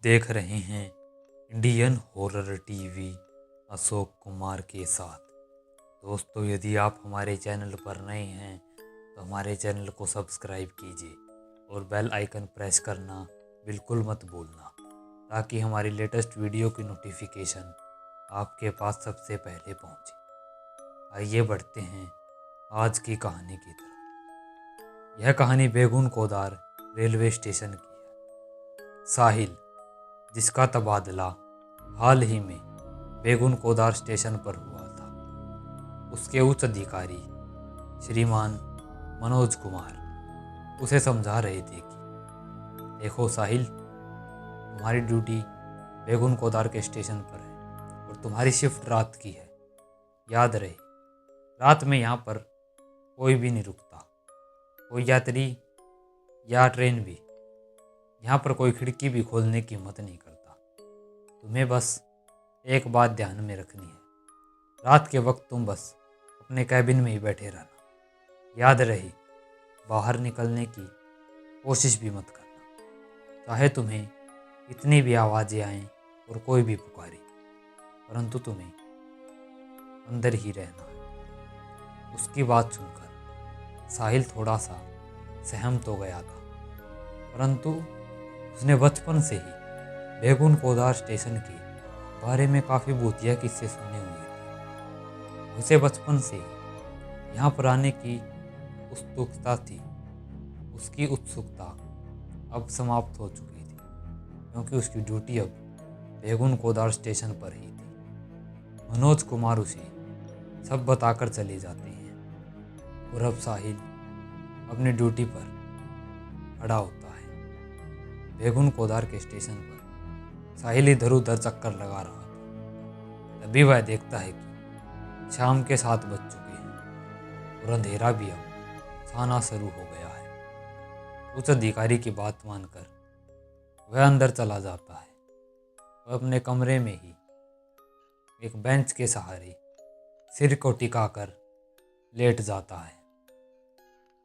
देख रहे हैं Indian horror TV Ashok Kumar के साथ। दोस्तों, यदि आप हमारे चैनल पर नए हैं तो हमारे चैनल को सब्सक्राइब कीजिए और बेल आइकन प्रेस करना बिल्कुल मत भूलना, ताकि हमारी लेटेस्ट वीडियो की नोटिफिकेशन आपके पास सबसे पहले पहुंचे। आइए बढ़ते हैं आज की कहानी की तरफ। यह कहानी बेगुन कोदार रेलवे स्टेशन की है। साहिल, जिसका तबादला हाल ही में बेगुन कोदार स्टेशन पर हुआ था, उसके उच्च अधिकारी श्रीमान मनोज कुमार उसे समझा रहे थे कि देखो साहिल, तुम्हारी ड्यूटी बेगुन कोदार के स्टेशन पर है और तुम्हारी शिफ्ट रात की है। याद रहे, रात में यहाँ पर कोई भी नहीं रुकता, कोई यात्री या ट्रेन भी। यहाँ पर कोई खिड़की भी खोलने की हिम्मत नहीं करता। तुम्हें बस एक बात ध्यान में रखनी है, रात के वक्त तुम बस अपने कैबिन में ही बैठे रहना। याद रहे, बाहर निकलने की कोशिश भी मत करना, चाहे तुम्हें इतनी भी आवाज़ें आएँ और कोई भी पुकारे, परंतु तुम्हें अंदर ही रहना है। उसकी बात सुनकर साहिल थोड़ा सा सहमत हो गया था, परंतु उसने बचपन से ही बेगुन कोदार स्टेशन के बारे में काफ़ी भूतिया किस्से सुने हुए थे। उसे बचपन से ही यहाँ पर आने की उत्सुकता थी। उसकी उत्सुकता अब समाप्त हो चुकी थी, क्योंकि उसकी ड्यूटी अब बेगुन कोदार स्टेशन पर ही थी। मनोज कुमार उसे सब बताकर चले जाते हैं और अब साहिल अपनी ड्यूटी पर खड़ा होता है। बेगुन कोदार के स्टेशन पर साहिल इधर उधर चक्कर लगा रहा था। तभी वह देखता है कि शाम के 7 बज चुके हैं और अंधेरा भी अब छाना शुरू हो गया है। उस अधिकारी की बात मानकर वह अंदर चला जाता है। वह अपने कमरे में ही एक बेंच के सहारे सिर को टिकाकर लेट जाता है।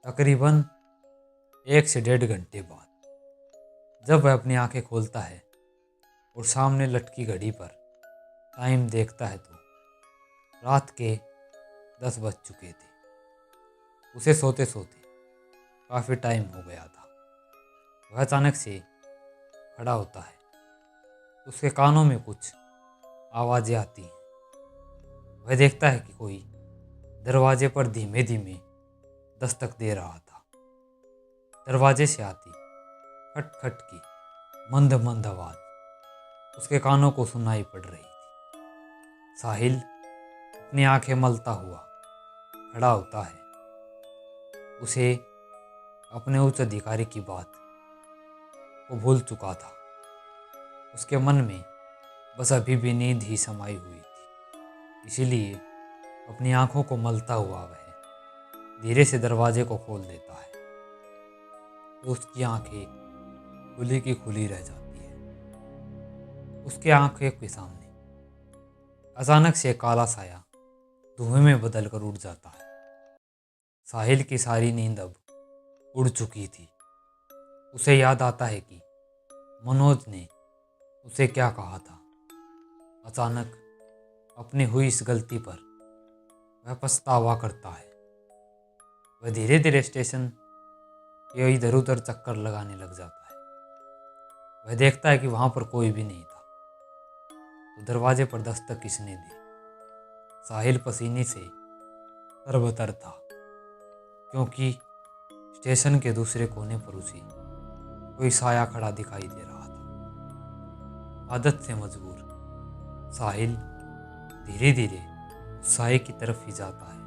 तकरीबन 1 से 1.5 घंटे बाद जब वह अपनी आंखें खोलता है और सामने लटकी घड़ी पर टाइम देखता है तो रात के 10 बज चुके थे। उसे सोते सोते काफ़ी टाइम हो गया था। वह अचानक से खड़ा होता है, उसके कानों में कुछ आवाज़ें आती हैं। वह देखता है कि कोई दरवाजे पर धीमे धीमे दस्तक दे रहा था। दरवाजे से आती खट खट की मंद मंद आवाज़ उसके कानों को सुनाई पड़ रही थी। साहिल अपनी आंखें मलता हुआ खड़ा होता है। उसे अपने उच्च अधिकारी की बात को भूल चुका था। उसके मन में बस अभी भी नींद ही समाई हुई थी, इसीलिए अपनी आंखों को मलता हुआ वह धीरे से दरवाजे को खोल देता है। तो उसकी आंखें खुली की खुली रह जाती है। उसके आंखों के सामने अचानक से काला साया धुएं में बदल कर उड़ जाता है। साहिल की सारी नींद अब उड़ चुकी थी। उसे याद आता है कि मनोज ने उसे क्या कहा था। अचानक अपनी हुई इस गलती पर वह पछतावा करता है। वह धीरे धीरे स्टेशन के इधर उधर चक्कर लगाने लग जाता है। वह देखता है कि वहाँ पर कोई भी नहीं था। तो दरवाजे पर दस्तक किसने दी? साहिल पसीने से तरबतर था, क्योंकि स्टेशन के दूसरे कोने पर उसे कोई साया खड़ा दिखाई दे रहा था। आदत से मजबूर साहिल धीरे धीरे उस साये की तरफ ही जाता है।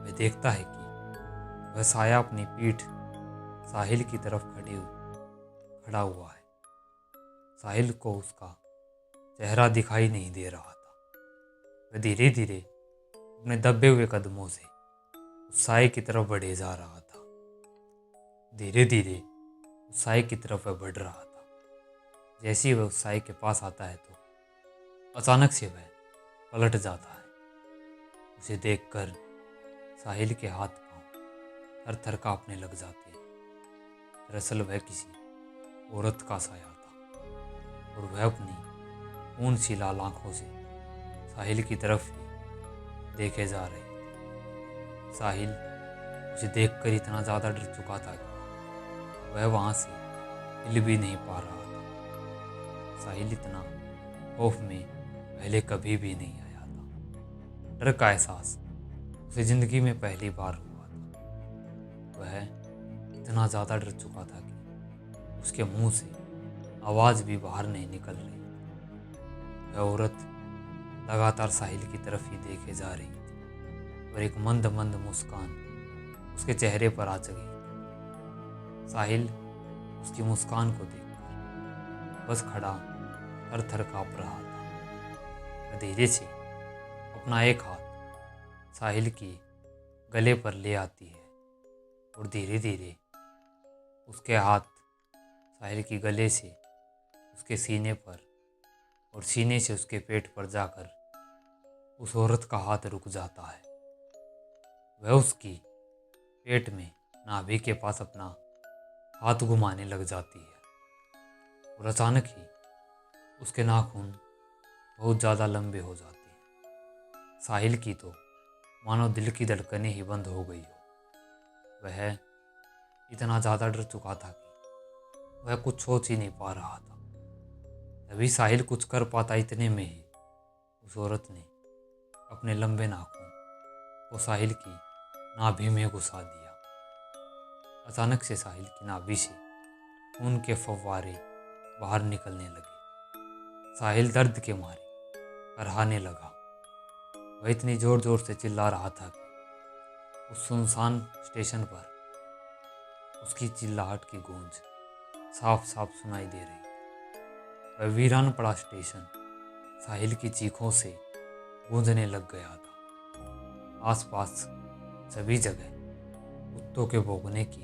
वह देखता है कि वह साया अपनी पीठ साहिल की तरफ खड़ा हुआ है। साहिल को उसका चेहरा दिखाई नहीं दे रहा था। वह धीरे धीरे अपने दबे हुए कदमों से उस साये की तरफ बढ़े जा रहा था। धीरे धीरे उस साये की तरफ वह बढ़ रहा था। जैसे ही वह उस साये के पास आता है तो अचानक से वह पलट जाता है। उसे देखकर साहिल के हाथ पांव थर थर कांपने लग जाते हैं। दरअसल वह किसी औरत का साया था। और वह अपनी खून सी लाल आंखों से साहिल की तरफ ही देखे जा रही थी। साहिल उसे देखकर इतना ज़्यादा डर चुका था कि वह वहाँ से हिल भी नहीं पा रहा था। साहिल इतना खौफ में पहले कभी भी नहीं आया था। डर का एहसास उसे ज़िंदगी में पहली बार हुआ था। वह इतना ज़्यादा डर चुका था कि उसके मुंह से आवाज़ भी बाहर नहीं निकल रही थी। वह औरत लगातार साहिल की तरफ ही देखे जा रही थी और एक मंद मंद मुस्कान उसके चेहरे पर आ चुकी थी। साहिल उसकी मुस्कान को देखकर बस खड़ा थर थर काँप रहा था। वह धीरे से अपना एक हाथ साहिल की गले पर ले आती है और धीरे धीरे उसके हाथ साहिल की गले से उसके सीने पर और सीने से उसके पेट पर जाकर उस औरत का हाथ रुक जाता है। वह उसकी पेट में नाभि के पास अपना हाथ घुमाने लग जाती है और अचानक ही उसके नाखून बहुत ज़्यादा लंबे हो जाते हैं। साहिल की तो मानो दिल की धड़कनें ही बंद हो गई हो। वह इतना ज़्यादा डर चुका था कि वह कुछ सोच ही नहीं पा रहा था। तभी साहिल कुछ कर पाता इतने में ही उस औरत ने अपने लंबे नाखून को साहिल की नाभि में घुसा दिया। अचानक से साहिल की नाभि से खून के फव्वारे बाहर निकलने लगे। साहिल दर्द के मारे कराहने लगा। वह इतनी जोर जोर से चिल्ला रहा था कि उस सुनसान स्टेशन पर उसकी चिल्लाहट की गूंज साफ साफ सुनाई दे रही। वह वीरान पड़ा स्टेशन साहिल की चीखों से गूंजने लग गया था। आसपास सभी जगह कुत्तों के भौंकने की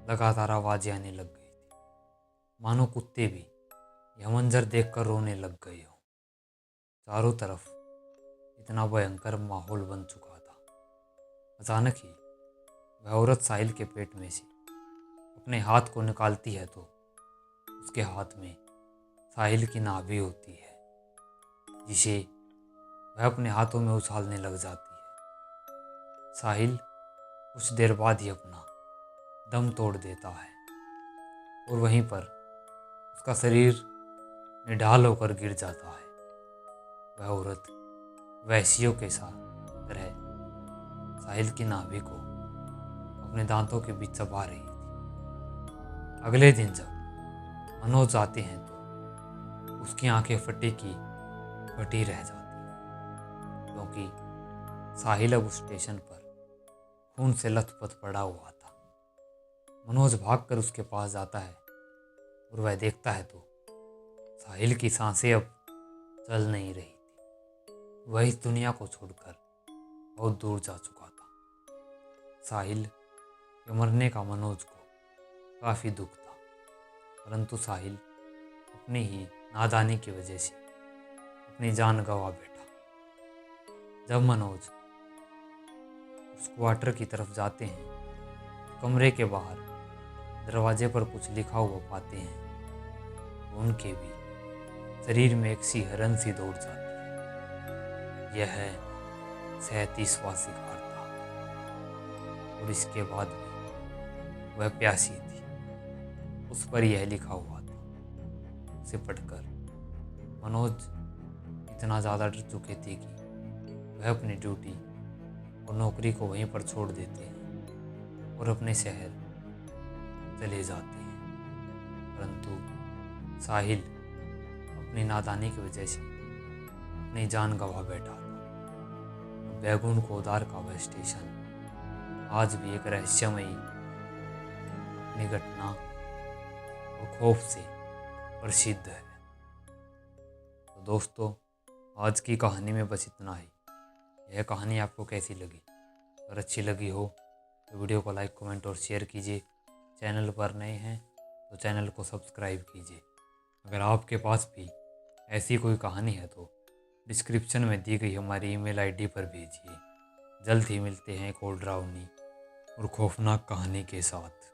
लगातार आवाज़ें आने लग गई थी, मानो कुत्ते भी यह मंजर देखकर रोने लग गए हों। चारों तरफ इतना भयंकर माहौल बन चुका था। अचानक ही वह औरत साहिल के पेट में से अपने हाथ को निकालती है तो उसके हाथ में साहिल की नाभि होती है, जिसे वह अपने हाथों में उछालने लग जाती है। साहिल कुछ देर बाद ही अपना दम तोड़ देता है और वहीं पर उसका शरीर निढाल होकर गिर जाता है। वह औरत वहशियों के साथ तरह साहिल की नाभि को अपने दांतों के बीच चबा रही थी। अगले दिन जब मनोज आते हैं तो उसकी आंखें फटी की फटी रह जाती, क्योंकि साहिल अब उस स्टेशन पर खून से लथपथ पड़ा हुआ था। मनोज भागकर उसके पास जाता है और वह देखता है तो साहिल की सांसें अब चल नहीं रही थी। वह इस दुनिया को छोड़कर बहुत दूर जा चुका था। साहिल के मरने का मनोज को काफ़ी दुख था, परंतु साहिल अपनी ही नादानी की वजह से अपनी जान गंवा बैठा। जब मनोज उस क्वार्टर की तरफ जाते हैं तो कमरे के बाहर दरवाजे पर कुछ लिखा हुआ पाते हैं। उनके भी शरीर में एक सिहरन सी दौड़ जाती है। यह 37वां शिकार था और इसके बाद भी वह प्यासी थी। उस पर यह लिखा हुआ था। उसे पढ़कर मनोज इतना ज़्यादा डर चुके थे कि वह अपनी ड्यूटी और नौकरी को वहीं पर छोड़ देते हैं और अपने शहर चले जाते हैं। परंतु साहिल अपनी नादानी की वजह से अपनी जान गंवा बैठा था। बैगुन कोदार का वह स्टेशन आज भी एक रहस्यमयी अपनी घटना और खौफ से प्रसिद्ध है। तो दोस्तों, आज की कहानी में बस इतना ही। यह कहानी आपको कैसी लगी? अगर अच्छी लगी हो तो वीडियो को लाइक, कमेंट और शेयर कीजिए। चैनल पर नए हैं तो चैनल को सब्सक्राइब कीजिए। अगर आपके पास भी ऐसी कोई कहानी है तो डिस्क्रिप्शन में दी गई हमारी ईमेल आईडी पर भेजिए। जल्द ही मिलते हैं एक और डरावनी और खौफनाक कहानी के साथ।